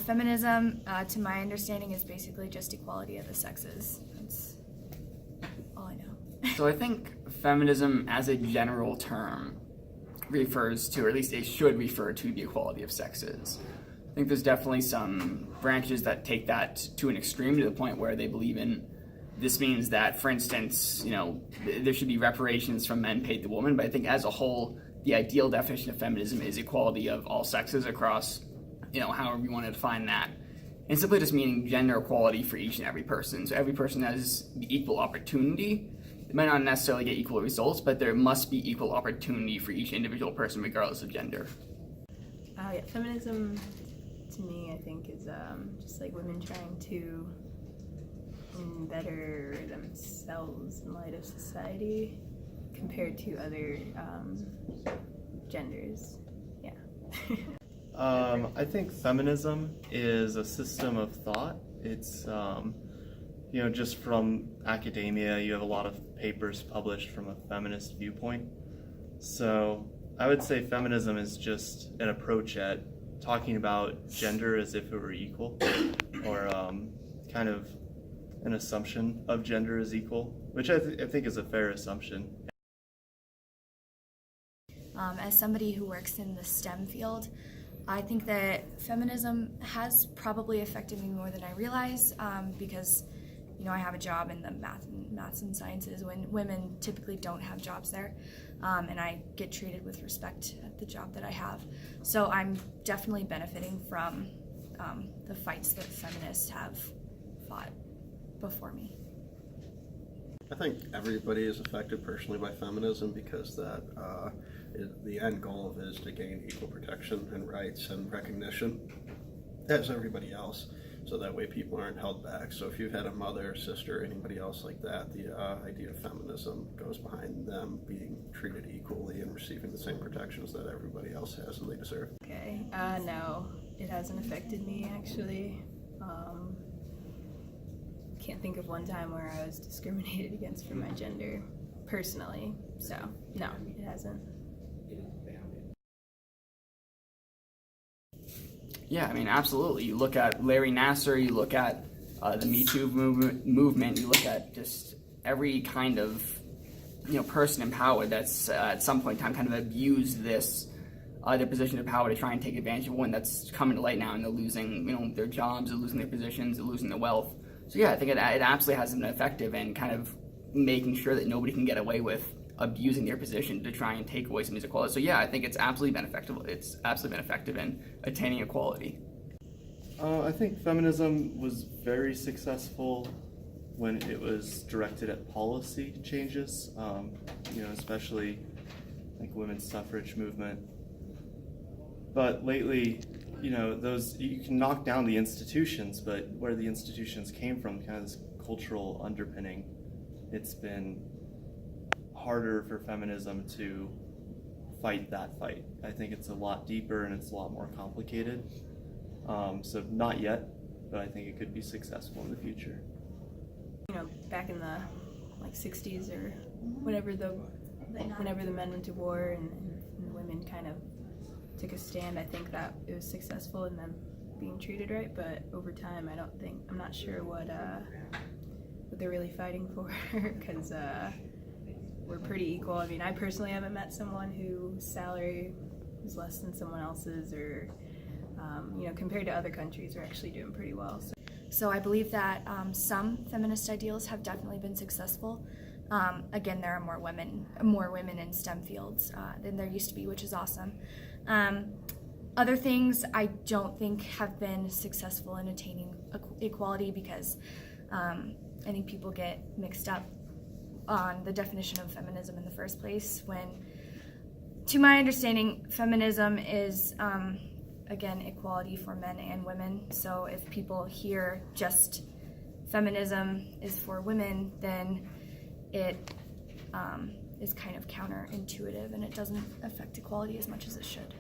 Feminism, to my understanding, is basically just equality of the sexes. That's all I know. So I think feminism as a general term refers to, or at least it should refer to, the equality of sexes. I think there's definitely some branches that take that to an extreme, to the point where they believe in, this means that, for instance, there should be reparations from men paid to women. But I think as a whole, the ideal definition of feminism is equality of all sexes across, however you want to define that. And simply just meaning gender equality for each and every person. So every person has equal opportunity. They might not necessarily get equal results, but there must be equal opportunity for each individual person, regardless of gender. Yeah, feminism, to me, I think, is just like women trying to better themselves in light of society compared to other genders. Yeah. I think feminism is a system of thought. It's, just from academia, you have a lot of papers published from a feminist viewpoint. So I would say feminism is just an approach at talking about gender as if it were equal, or kind of an assumption of gender as equal, which I think is a fair assumption. As somebody who works in the STEM field, I think that feminism has probably affected me more than I realize, because I have a job in the maths and sciences when women typically don't have jobs there, and I get treated with respect at the job that I have. So I'm definitely benefiting from the fights that feminists have fought before me. I think everybody is affected personally by feminism, because the end goal of it is to gain equal protection and rights and recognition as everybody else, so that way people aren't held back. So if you've had a mother, sister, anybody else like that, the idea of feminism goes behind them being treated equally and receiving the same protections that everybody else has and they deserve. Okay, no, it hasn't affected me, actually. Can't think of one time where I was discriminated against for my gender, personally. So, no, it hasn't. Yeah, absolutely. You look at Larry Nassar, you look at the Me Too movement, you look at just every kind of person in power that's at some point in time kind of abused this their position of power to try and take advantage of one that's coming to light now, and they're losing their jobs, they're losing their positions, they're losing their wealth. So yeah, I think it absolutely has been effective in kind of making sure that nobody can get away with abusing their position to try and take away some of these equalities. So yeah, I think it's absolutely been effective. It's absolutely been effective in attaining equality. I think feminism was very successful when it was directed at policy changes, especially like women's suffrage movement. But lately, you can knock down the institutions, but where the institutions came from, kind of this cultural underpinning, it's been harder for feminism to fight that fight. I think it's a lot deeper and it's a lot more complicated. So not yet, but I think it could be successful in the future. Back in the 60s or whenever the men went to war and the women kind of took a stand, I think that it was successful in them being treated right. But over time, I'm not sure what they're really fighting for, because we're pretty equal. I personally haven't met someone whose salary is less than someone else's, or compared to other countries, we're actually doing pretty well. So I believe that some feminist ideals have definitely been successful. Again, there are more women in STEM fields than there used to be, which is awesome. Other things I don't think have been successful in attaining equality, because I think people get mixed up on the definition of feminism in the first place, when, to my understanding, feminism is again, equality for men and women. So if people hear just feminism is for women, then it is kind of counterintuitive, and it doesn't affect equality as much as it should.